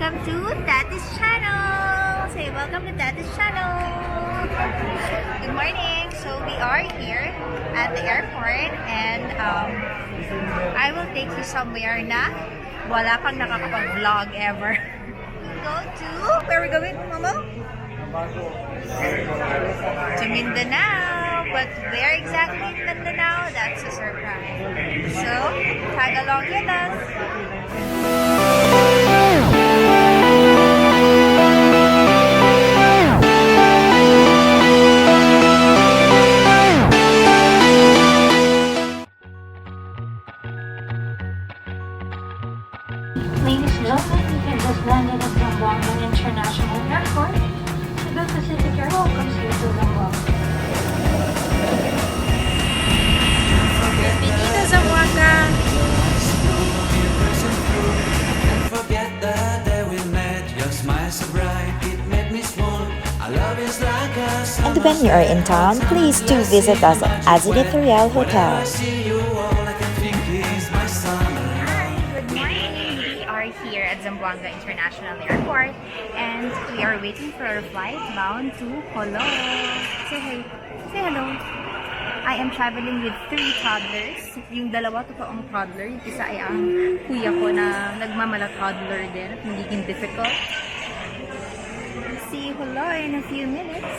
welcome to Tati's channel! Say welcome to Tati's channel! Good morning! So we are here at the airport and I will take you somewhere na wala kang nakakapag-vlog ever. Go to, where are we going, Momo? To Mindanao. But where exactly in Mindanao? That's a surprise. So, tag along with us. Ladies and gentlemen, we have just landed at Zamboanga International Airport. The Pacific Air welcomes you to Zamboanga. Bienvenido, Zamboanga! Forget the day we met. Your smile so bright, it made me swoon. Our love is like a summer. And when you are in town, please do visit us at Azenith Hotel. I see you all, I can think he's my summer. Hi, good morning! We are here at Zamboanga International Airport and we are waiting for our flight bound to Hello. Say hi. Say hello. I am traveling with 3 toddlers. Yung dalawa totoong toddler. Yung isa ay ang kuya ko na nagmamala toddler din. Hindi difficult. We'll see hello in a few minutes.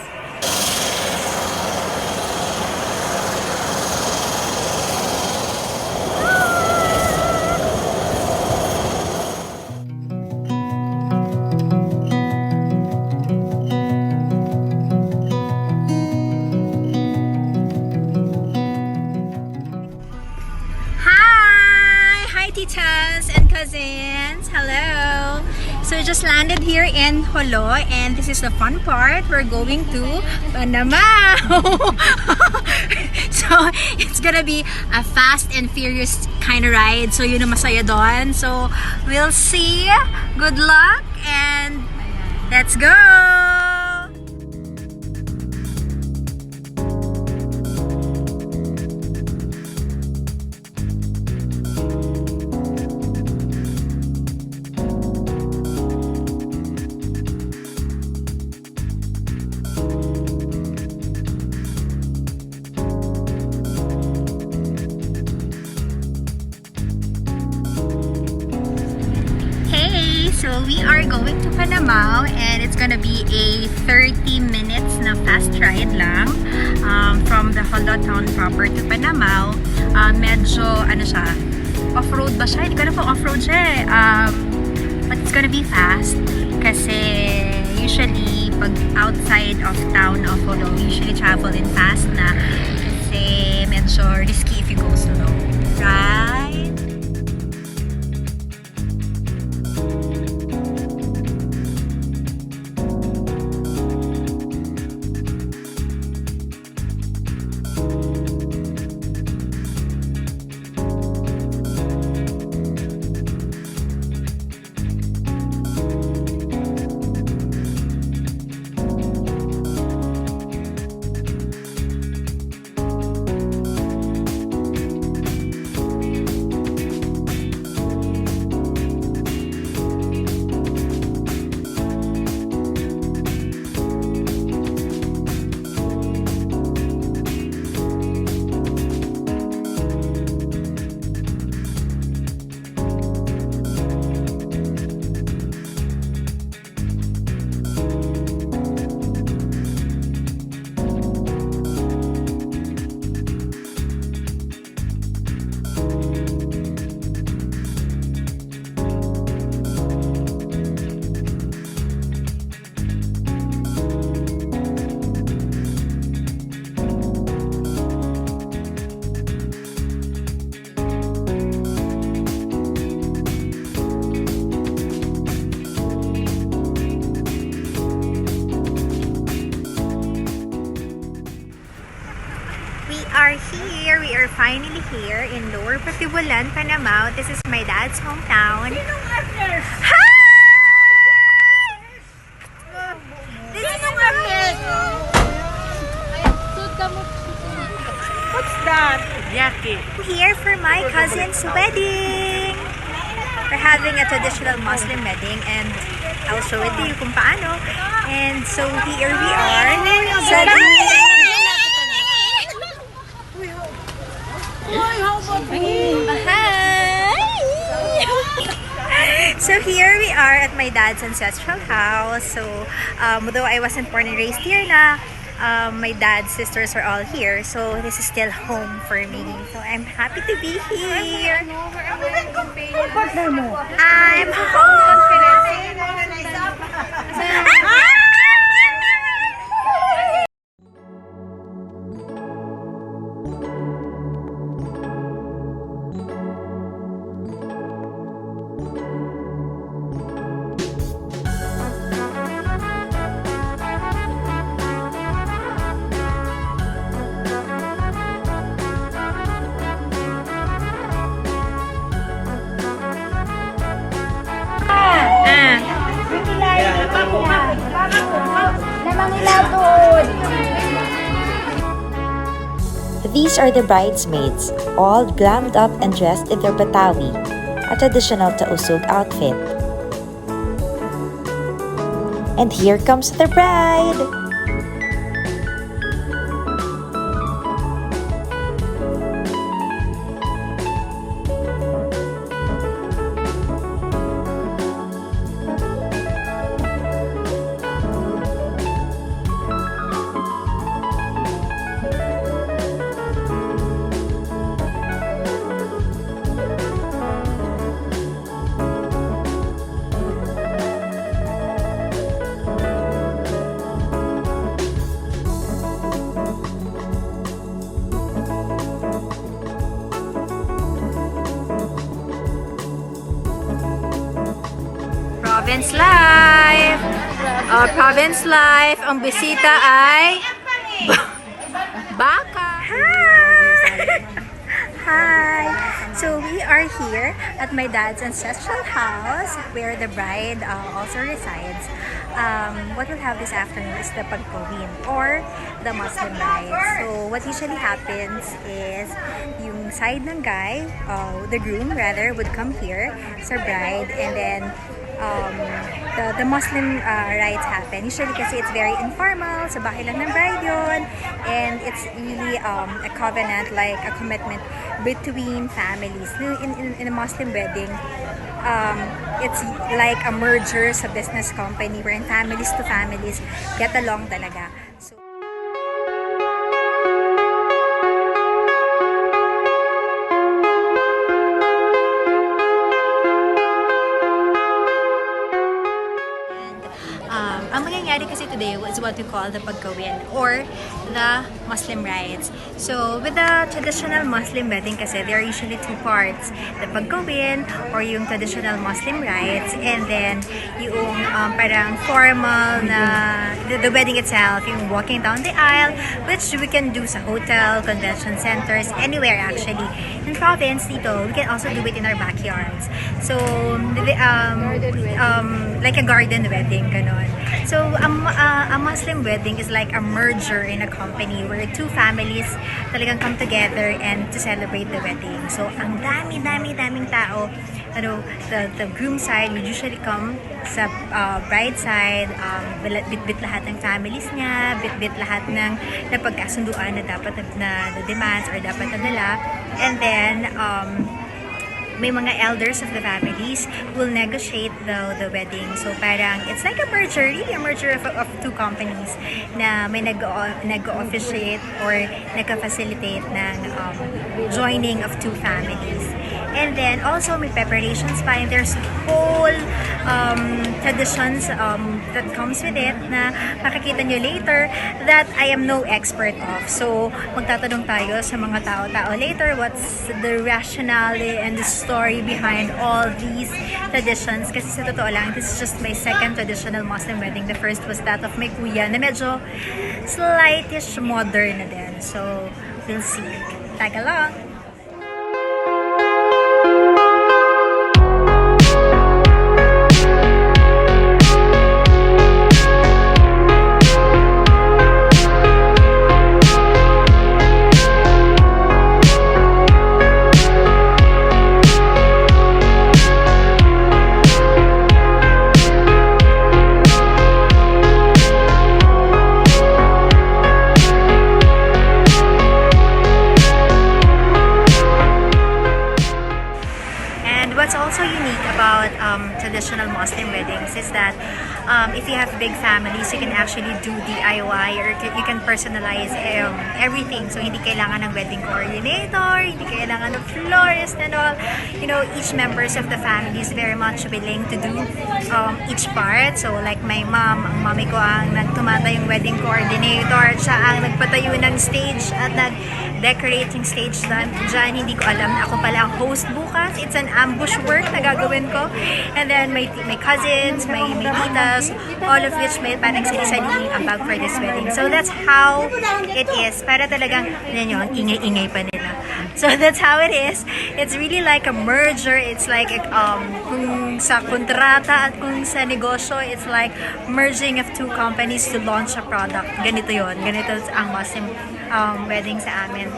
Titas and cousins, hello! So we just landed here in Jolo and this is the fun part. We're going to Panamao! So it's gonna be a fast and furious kind of ride. So yun ang masaya doon. So we'll see. Good luck and let's go! So we are going to Panamao and it's gonna be a 30 minutes na fast ride lang from the Jolo town proper to Panamao. Medyo ano siya, off-road ba siya? Hindi ko na po off-road siya but it's gonna be fast kasi usually pag outside of town of Jolo, usually travel in fast na kasi medyo risky if you go slow, right? We are finally here in Lower Patibulan, Panamao. This is my dad's hometown. Hi! This is What's that? Yaki. Here for my cousin's wedding. We're having a traditional Muslim wedding, and I'll show it to you kung paano. And so here we are. So here we are at my dad's ancestral house. So although I wasn't born and raised here na, my dad's sisters are all here. So this is still home for me. So I'm happy to be here. I'm home! These are the bridesmaids, all glammed up and dressed in their batawi, a traditional Tausug outfit. And here comes the bride! Province Life! Province Life, ang bisita ay Baka! Hi! Hi! So we are here at my dad's ancestral house where the bride also resides. What we'll have this afternoon is the Pug Posada or the Muslim rites. So what usually happens is yung side ng guy, the groom rather, would come here sa bride, and then the Muslim rites happen. Usually kasi it's very informal, sa bahay lang ng bride yun, and it's really a covenant, like a commitment between families. In a Muslim wedding, it's like a merger sa business company wherein families to families get along talaga. So, ang mangyayari kasi today is what we call the pagkawin or the Muslim rites. So with the traditional Muslim wedding kasi, there are usually two parts. The pagkawin or yung traditional Muslim rites, and then yung parang formal na the wedding itself, yung walking down the aisle, which we can do sa hotel, convention centers, anywhere actually. In province dito, we can also do it in our backyards. So like a garden wedding, ganon. So, a Muslim wedding is like a merger in a company where two families talagang come together and to celebrate the wedding. So, ang daming tao. The groom side would usually come sa bride side, bit lahat ng families niya, bit lahat ng napagkasunduan na dapat na demands or dapat na nila. And then, may mga elders of the families will negotiate the wedding. So parang it's like a merger, really a merger of two companies na may nag-officiate or nag-facilitate ng joining of two families. And then also may preparations pa, and there's whole traditions that comes with it na makikita nyo later that I am no expert of. So magtatanong tayo sa mga tao later what's the rationale and the story behind all these traditions. Kasi sa totoo lang, this is just my second traditional Muslim wedding. The first was that of my kuya na medyo slightish modern na din. So we'll see. Tag along! also unique about traditional Muslim weddings is that if you have big families, you can actually do DIY or you can personalize everything. So hindi kailangan ng wedding coordinator, hindi kailangan ng florist and all. You know, each members of the family is very much willing to do each part. So like my mom, ang mami ko ang nagtumata yung wedding coordinator, siya ang nagpatayo ng stage at nag-decorate yung stage dyan. Hindi ko alam na ako pala ang host bukas. It's an ambush work na gagawin ko. And then my cousins, my titas, all of which may parang sari-sariling ambag for this wedding. So that's how it is. Para talagang, yun yun, ingay-ingay pa nila. So that's how it is. It's really like a merger. It's like kung sa kontrata at kung sa negosyo, it's like merging of two companies to launch a product. Ganito yun. Ganito ang Muslim wedding sa amin.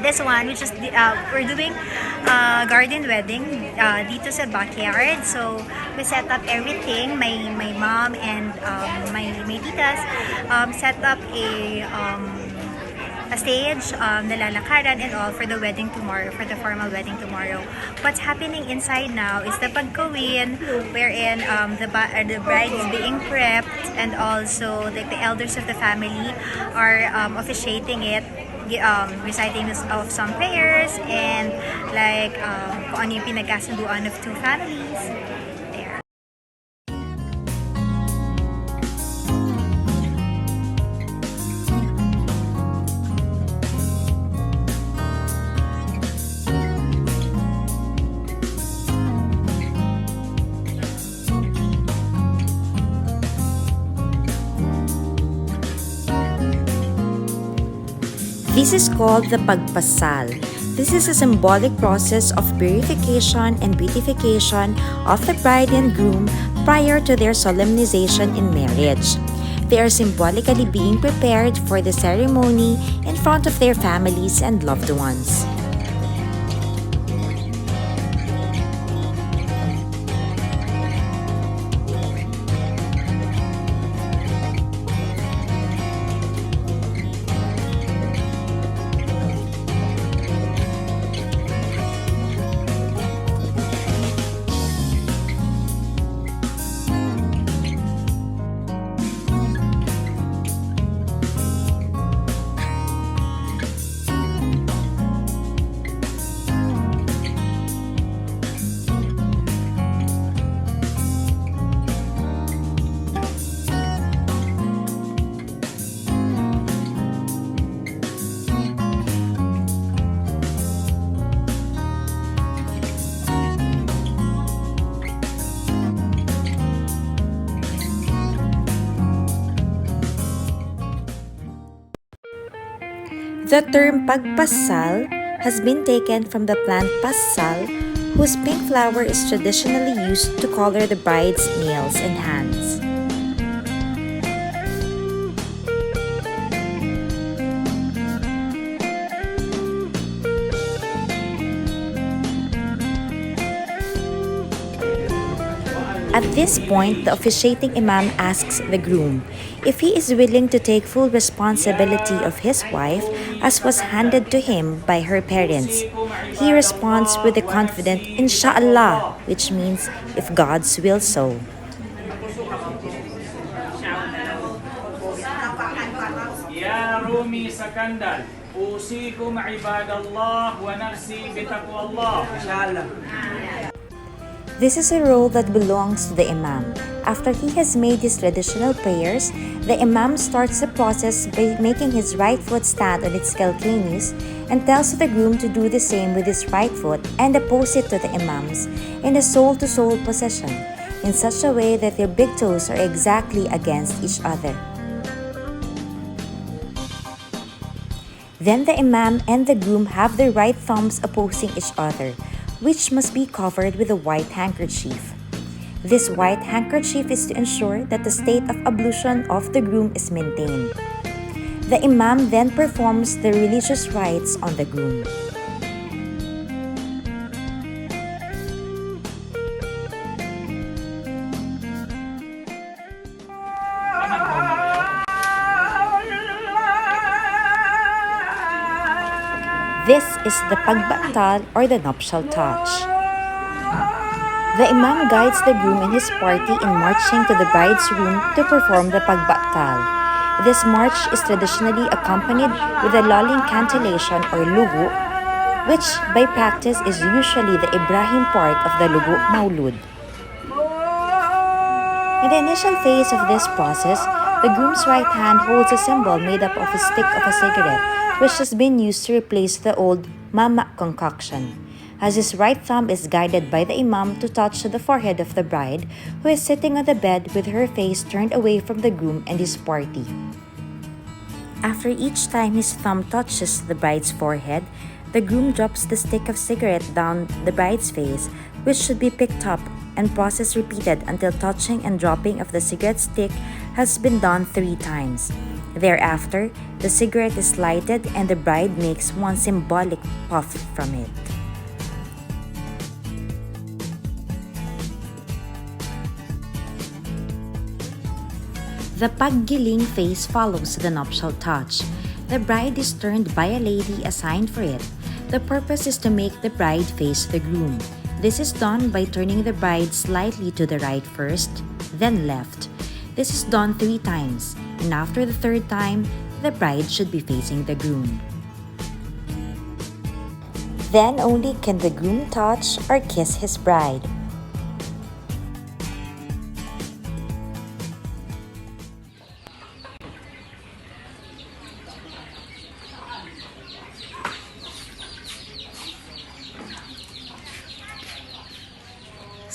This one, which is we're doing garden wedding dito sa backyard. So we set up everything. My mom and my titas set up a stage, nalalakaran and all for the wedding tomorrow, for the formal wedding tomorrow. What's happening inside now is the pagkawin, wherein the bride is being prepped and also like the elders of the family are officiating it, reciting of some prayers and like kung ano yung pinagkasunduan of two families. There. This is called the Pug Posada. This is a symbolic process of purification and beautification of the bride and groom prior to their solemnization in marriage. They are symbolically being prepared for the ceremony in front of their families and loved ones. The term Pug Posada has been taken from the plant pasal, whose pink flower is traditionally used to color the bride's nails and hands. At this point, the officiating imam asks the groom if he is willing to take full responsibility of his wife as was handed to him by her parents. He responds with a confident Inshallah, which means if God's will so. Ya Rumi Sakandal, usikum ibadallah wa nafsi bitaqwallah. Inshallah. This is a role that belongs to the imam. After he has made his traditional prayers, the imam starts the process by making his right foot stand on its calcaneus and tells the groom to do the same with his right foot and oppose it to the imam's in a soul-to-soul position, in such a way that their big toes are exactly against each other. Then the imam and the groom have their right thumbs opposing each other, which must be covered with a white handkerchief. This white handkerchief is to ensure that the state of ablution of the groom is maintained. The imam then performs the religious rites on the groom. This is the pagbaktal or the nuptial touch. The imam guides the groom and his party in marching to the bride's room to perform the pagbaktal. This march is traditionally accompanied with a lulling cantillation or lugu, which by practice is usually the Ibrahim part of the lugu maulud. In the initial phase of this process, the groom's right hand holds a symbol made up of a stick of a cigarette, which has been used to replace the old mama concoction, as his right thumb is guided by the imam to touch the forehead of the bride, who is sitting on the bed with her face turned away from the groom and his party. After each time his thumb touches the bride's forehead, the groom drops the stick of cigarette down the bride's face, which should be picked up and process repeated until touching and dropping of the cigarette stick has been done 3 times. Thereafter, the cigarette is lighted and the bride makes one symbolic puff from it. The paggiling phase follows the nuptial touch. The bride is turned by a lady assigned for it. The purpose is to make the bride face the groom. This is done by turning the bride slightly to the right first, then left. This is done 3 times, and after the 3rd time, the bride should be facing the groom. Then only can the groom touch or kiss his bride.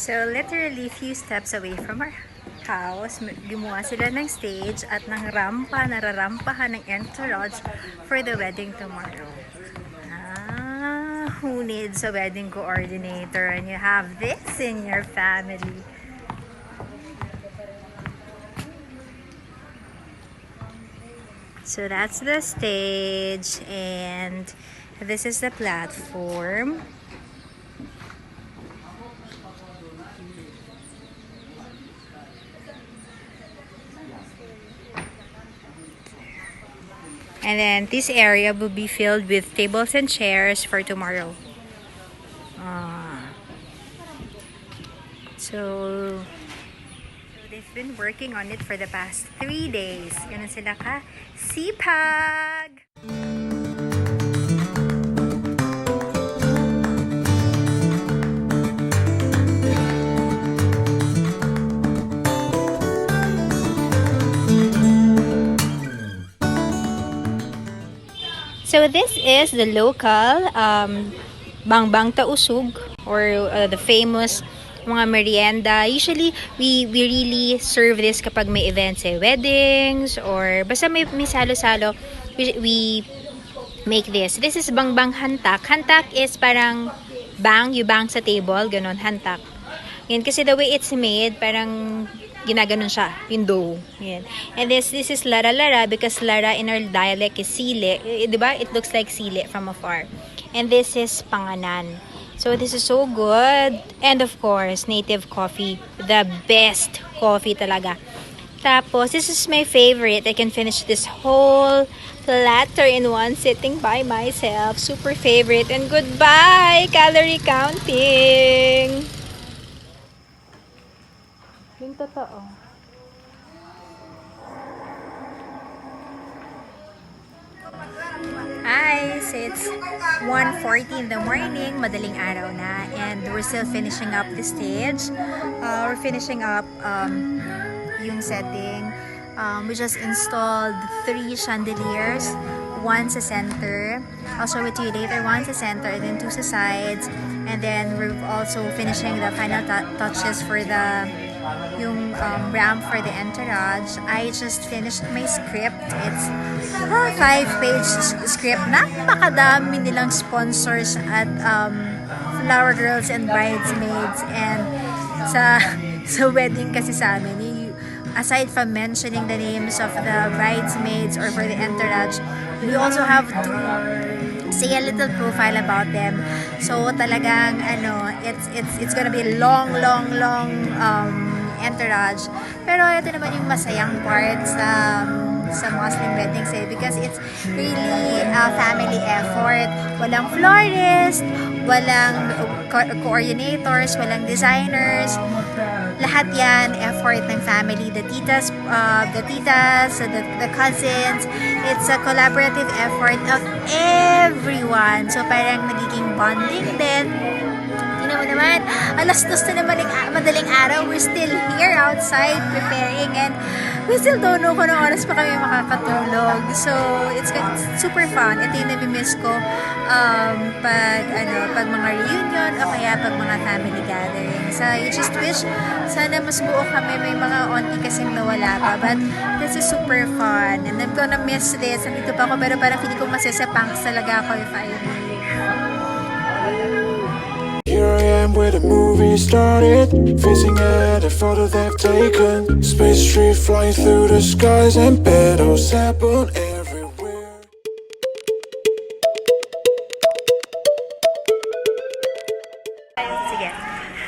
So, literally, few steps away from our house, gumawa sila ng stage at ng rampa, nararampahan ng entourage for the wedding tomorrow. Who needs a wedding coordinator and you have this in your family? So, that's the stage and this is the platform. And then this area will be filled with tables and chairs for tomorrow. So they've been working on it for the past 3 days. Ganun sila ka sipag! So this is the local Bang Tausug or the famous mga merienda. Usually, we really serve this kapag may events, weddings, or basta may salo-salo, we make this. This is Bang Hantak. Hantak is parang you bang sa table, ganon, hantak. Yan, kasi the way it's made, parang ginaganon siya, yung dough. Yan. And this is lara because lara in our dialect is sili. Diba? It looks like sili from afar. And this is panganan. So this is so good. And of course, native coffee. The best coffee talaga. Tapos, this is my favorite. I can finish this whole platter in one sitting by myself. Super favorite. And goodbye, calorie counting! Yung totoo. Hi! So it's 1:40 in the morning, madaling araw na, and we're still finishing up the stage. We're finishing up yung setting. We just installed 3 chandeliers, 1 sa center. I'll show it to you later. 1 sa center, and then 2 sa sides. And then we're also finishing the final touches for yung ramp for the entourage. I just finished my script. It's a 5-page script. Napakadami nilang sponsors at flower girls and bridesmaids. And sa wedding kasi sa amin, aside from mentioning the names of the bridesmaids or for the entourage, we also have to say a little profile about them. So talagang it's gonna be a long entourage. Pero ito naman yung masayang part sa Muslim weddings because it's really a family effort. Walang florist, walang coordinators, walang designers. Lahat yan, effort ng family, the titas, the cousins. It's a collaborative effort of everyone. So parang nagiging bonding din. Tingnan mo naman, alas 2 na naman madaling araw, we're still here outside preparing, and we still don't know kung anong oras pa kami makakatulog. So it's super fun. Ito yung nabimiss ko pag mga reunion o kaya pag mga family gatherings. I just wish sana mas buo kami, may mga onti kasing nawala pa, but this is super fun and I'm gonna miss this. Nandito pa ako pero parang feeling ko masasapangks talaga ako if I leave. Here I am where the movie started, facing at a photo they've taken. Space tree flying through the skies and petals happen everywhere. Sige.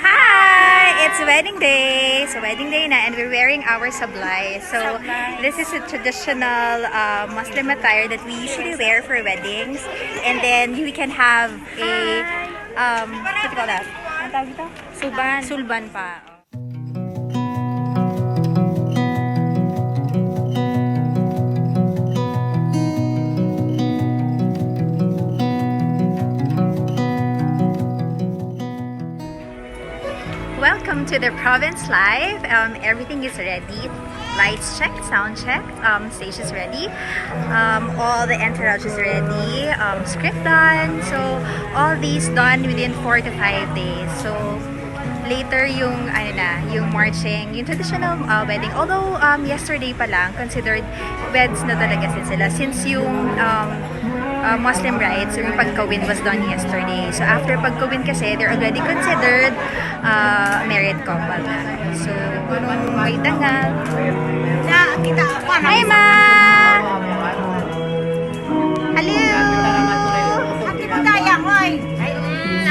Hi! It's wedding day! So wedding day na and we're wearing our sablay. So this is a traditional Muslim attire that we usually wear for weddings. And then we can have a what do you call that? Ano tawag ito? Sulban. Sulban pa. Welcome to the province live. Everything is ready. Lights checked, sound checked, stage is ready. All the entourage is ready. Script done. So all these done within 4 to 5 days. So later yung marching, yung traditional wedding. Although yesterday pa lang considered weds na talaga sila since yung Muslim rites, yung pagkawin was done yesterday. So after pagkawin kasi, they're already considered married couple. So nung may dangal. Hi ma! Hello!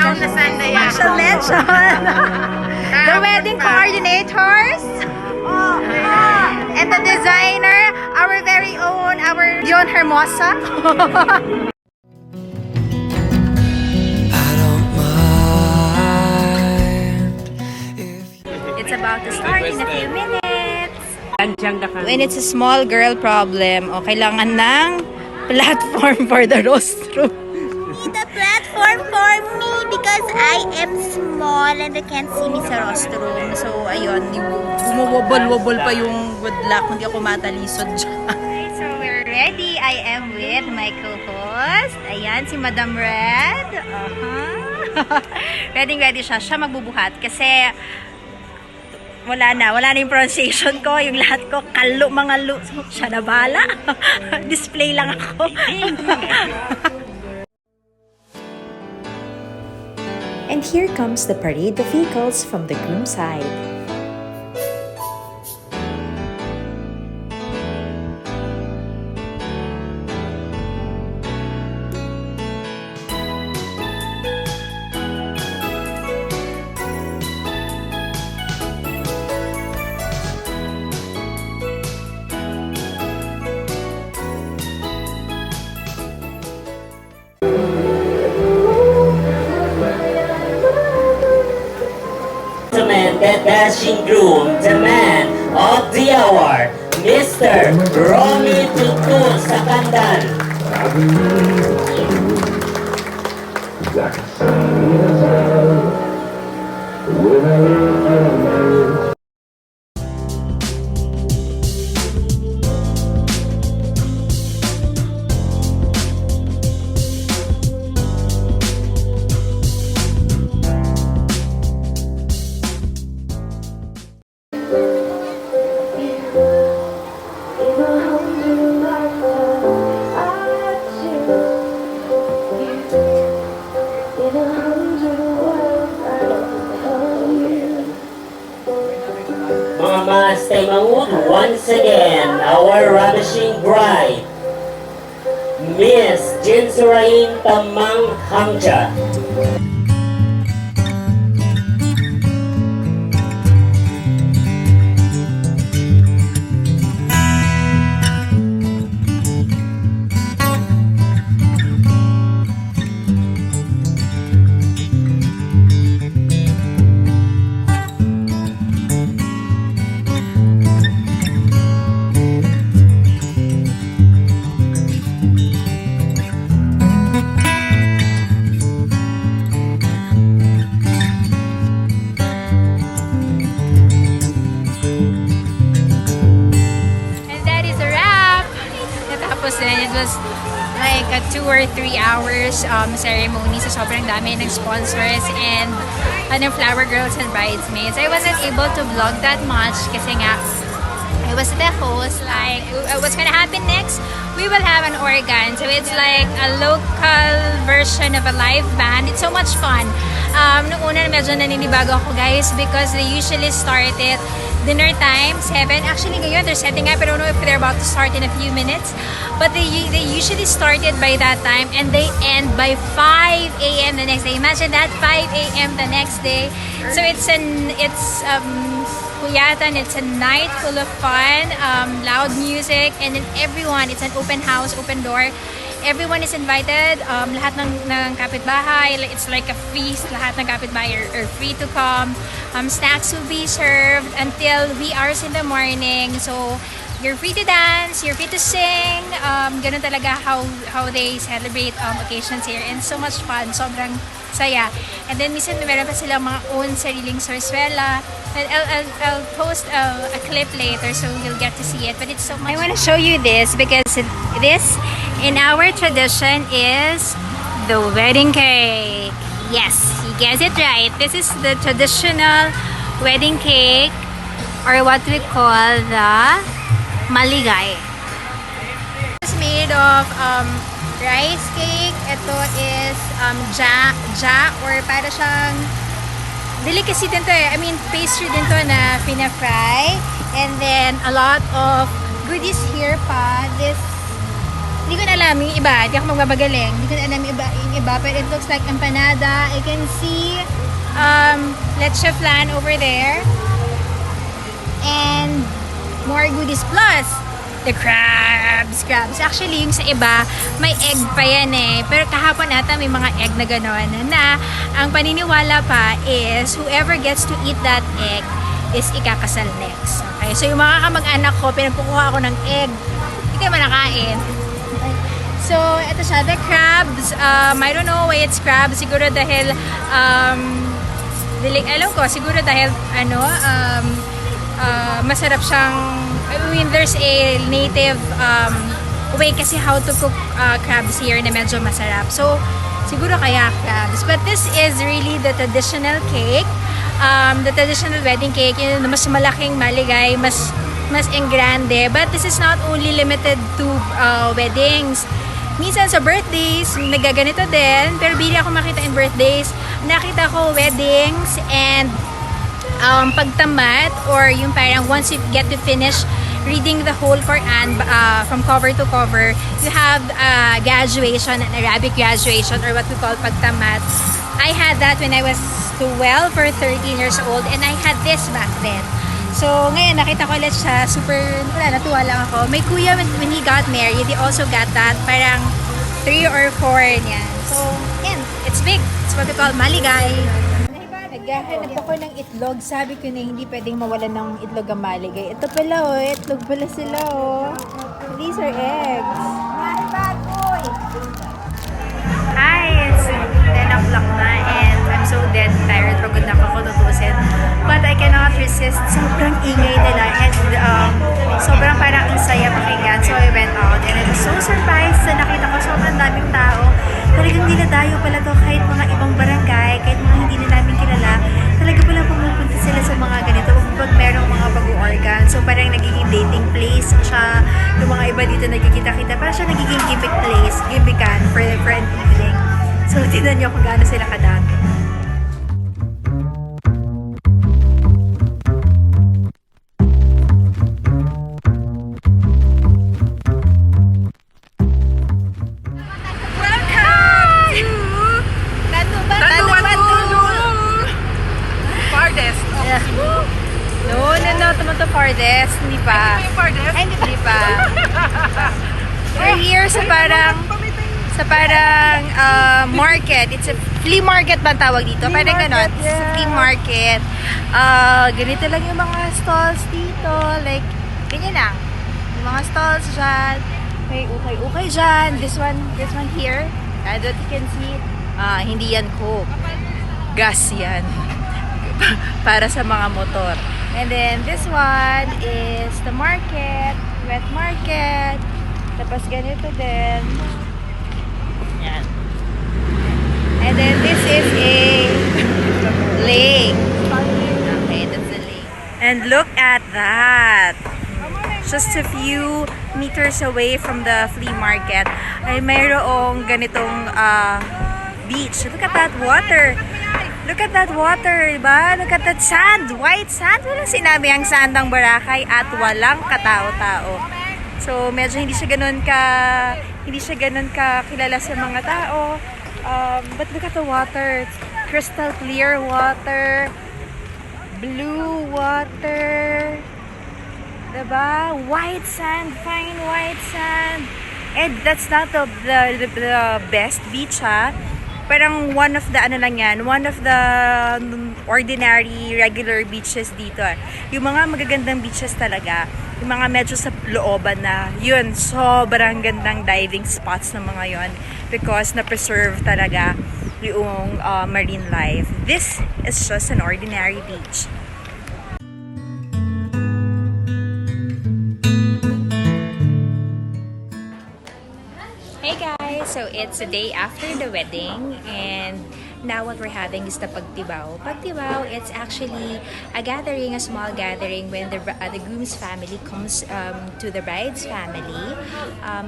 Special mention! The wedding coordinators! And the designer, our very own, our Dion Hermosa. I don't mind It's about to start in a few minutes. When it's a small girl problem, o kailangan ng platform for the rostrum. Need a platform for me because I am small and they can't see me sa rostrum. So, ayun, bumubobol-wobol pa yung good luck, hindi ako matalisod dyan. Okay, so we're ready. I am with my co-host. Ayan, si Madam Red. Ready siya. Siya magbubuhat kasi wala na yung pronunciation ko, yung lahat ko, mga lu. Siya na bala. Display lang ako. And here comes the parade of vehicles from the groom side. The dashing groom, the man of the hour, Mr. Romy Tutu Sakandal. Mama, stay mangut once again, our ravishing bride, Miss Jinsurain Tamang Hamja. a 2 or 3 hours ceremony. So sobrang dami ng sponsors and flower girls and bridesmaids. I wasn't able to vlog that much kasi nga I was the host. Like, what's gonna happen next? We will have an organ. So it's like a local version of a live band. It's so much fun. Nung una medyo naninibago ako guys because they usually start it dinner time, 7. Actually ngayon they're setting up. I don't know if they're about to start in a few minutes. But they usually started by that time and they end by 5 a.m. the next day. Imagine that, 5 a.m. the next day. So it's Kuyatan, it's a night full of fun, loud music, and then everyone, it's an open house, open door. Everyone is invited, lahat ng kapitbahay, it's like a feast, lahat ng kapitbahay are free to come. Snacks will be served until wee hours in the morning, so you're free to dance, you're free to sing, ganun talaga how they celebrate occasions here, and so much fun, sobrang saya. And then minsan meron pa silang mga own sariling sorsuela. I'll post a clip later so you'll get to see it, but it's so much. I want to show you this because this in our tradition is the wedding cake. Yes, you guessed it right. This is the traditional wedding cake, or what we call the maligay. It's made of rice cake. Ito is ja or para siyang delicacy din to eh. I mean, pastry din to na pina-fry. And then, a lot of goodies here pa. This, hindi ko na alam yung iba. Hindi ako magbabagaling. Hindi ko na alam yung iba. But it looks like empanada. I can see leche flan over there. And more goodies. Plus, the crabs. Actually, yung sa iba, may egg pa yan eh. Pero kahapon ata may mga egg na gano'n na ang paniniwala pa is whoever gets to eat that egg is ikakasal next. Okay? So, yung mga kamag-anak ko, pinagpukuha ako ng egg. Hindi kayo manakain. Okay. So, ito siya, the crabs. I don't know why it's crabs. Siguro dahil, alam ko, siguro dahil, masarap siyang, I mean, there's a native way kasi how to cook crabs here na medyo masarap. So, siguro kaya crabs. But this is really the traditional cake. The traditional wedding cake, yun, mas malaking maligay, mas engrande. But this is not only limited to weddings. Minsan sa birthdays, nagaganito din. Pero bili ako makita in birthdays. Nakita ko weddings and pagtamat, or yung parang once you get to finish reading the whole Quran from cover to cover, you have graduation, an Arabic graduation, or what we call pagtamat. I had that when I was 12 or 13 years old, and I had this back then. So ngayon nakita ko ulit siya, super natuwa lang ako. May kuya when he got married, he also got that, parang 3 or 4 yan. So yan, it's big. It's what we call maligay. Naghahanap ako ng itlog. Sabi ko na hindi pwedeng mawalan ng itlog ang maligay. Ito pala oh, itlog pala sila oh. These are eggs. Hi, it's 10 o'clock na and I'm so dead tired. Pagod na ako tutusin. But I cannot resist. Sobrang ingay nila and sobrang parang ang saya pakinggan. So I went out and I was so surprised na nakita ko sobrang daming tao. Talagang dinadayo pala to kahit mga ibang barangay, kahit mga hindi na namin kilala. Talaga pala pumupunta sila sa mga ganito pag merong mga pag-organ. So parang nagiging dating place siya. Yung mga iba dito nagkikita-kita. Parang siya nagiging gimmick place, gimmickan for an evening. So tignan nyo kung gaano sila kadami. No, farthest, hindi pa. Ay, hindi pa. We're here sa parang market. It's a flea market ba tawag dito? Parang ganon. Flea market. Ganito lang yung mga stalls dito. Like, ganyan lang. Yung mga stalls dyan. May ukay-ukay dyan. This one here. As you can see, hindi yan Coke. Gas yan. Para sa mga motor. And then this one is the market, wet market. Tapos ganito din. Yan. And then this is a lake. Okay, that's the lake. And look at that. Just a few meters away from the flea market ay mayroong ganitong beach. Look at that water. Look at that water, diba? Look at that sand. White sand. Walang sinabi ang sand ng Boracay at walang katao-tao. So, medyo hindi siya ganun ka kilala sa mga tao. But look at the water. It's crystal clear water. Blue water. Diba? White sand. Fine white sand. And that's not the best beach, ha? Parang one of the one of the ordinary regular beaches dito. Yung mga magagandang beaches talaga, yung mga medyo sa looban na, yun, sobrang gandang diving spots ng mga yon because na-preserve talaga yung marine life. This is just an ordinary beach. Hey guys! So it's a day after the wedding and now what we're having is the pagtibaw. Pagtibaw, it's actually a gathering, a small gathering when the groom's family comes to the bride's family.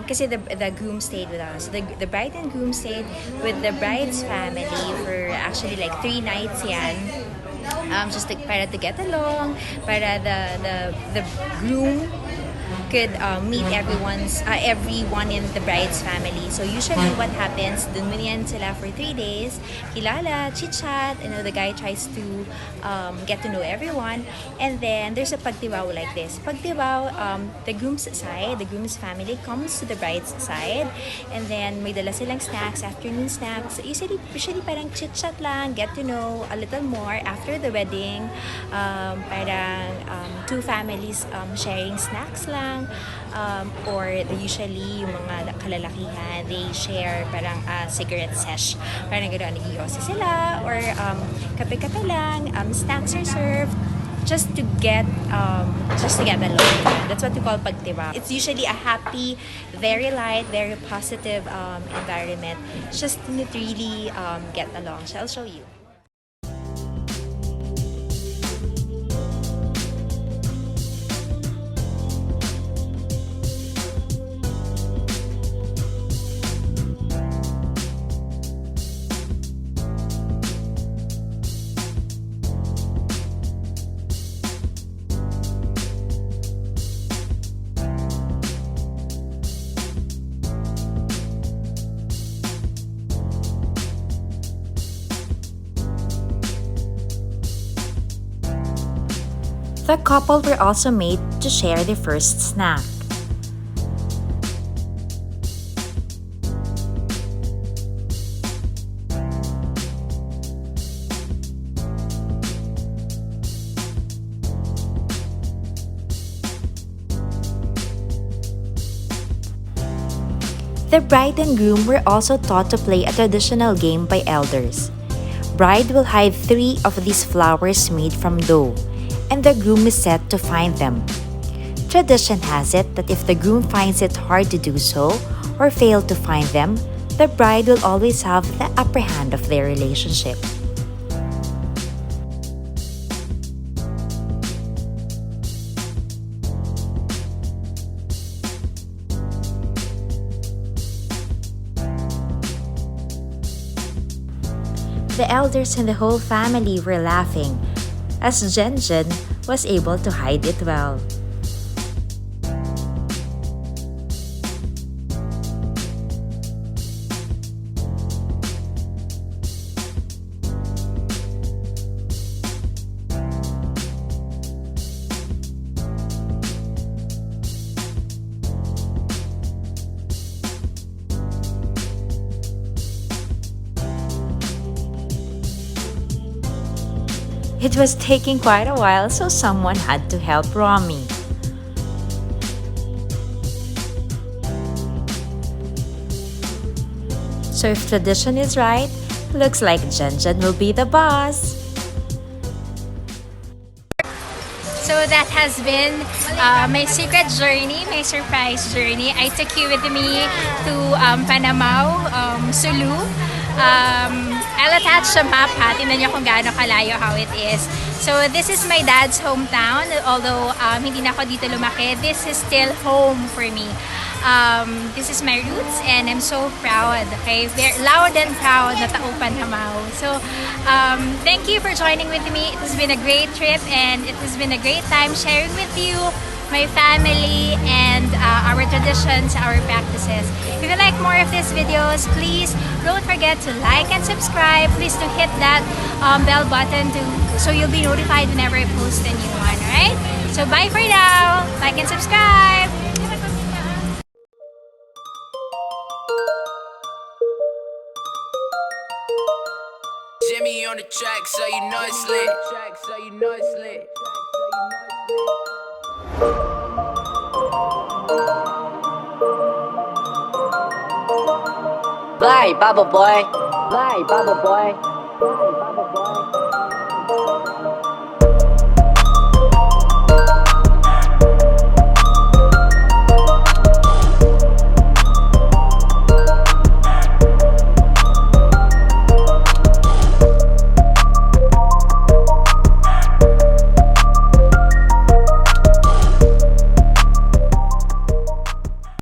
Kasi the groom stayed with us. The bride and groom stayed with the bride's family for actually like 3 nights yan. Just para to get along, para the groom could meet everyone in the bride's family. So usually what happens, dun yan sila for 3 days, kilala, chit-chat, the guy tries to get to know everyone, and then there's a pagtibaw like this. Pagtibaw, the groom's side, the groom's family comes to the bride's side, and then may dala silang snacks, afternoon snacks. Usually parang chit-chat lang, get to know a little more after the wedding. Parang two families sharing snacks lang, or usually yung mga kalalakihan, they share parang cigarette sesh, parang gano'n, nag-iossi sila, or kape-kape lang, snacks are served just to get along. That's what we call pagtibaw. It's usually a happy, very light, very positive environment, just to really get along. So I'll show you. The couple were also made to share their first snack. The bride and groom were also taught to play a traditional game by elders. Bride will hide 3 of these flowers made from dough, and the groom is set to find them. Tradition has it that if the groom finds it hard to do so or fail to find them, the bride will always have the upper hand of their relationship. The elders and the whole family were laughing as Jen was able to hide it well. It was taking quite a while, so someone had to help Romy. So if tradition is right, looks like Jen will be the boss. So that has been my secret journey, my surprise journey. I took you with me to Panamao Sulu. I'll attach the map ha. Tingnan niyo kung gaano kalayo how it is. So this is my dad's hometown. Although hindi na ako dito lumaki, this is still home for me. This is my roots and I'm so proud. Okay, they're loud and proud na tao Panamao. So thank you for joining with me. It has been a great trip and it has been a great time sharing with you my family and our traditions, our practices. If you like more of these videos, please don't forget to like and subscribe. Please to hit that bell button so you'll be notified whenever I post a new one. Alright? So bye for now. Like and subscribe. Jimmy on the track, so you know it's lit. Bye, Bubble Boy. Bye, Bubble Boy.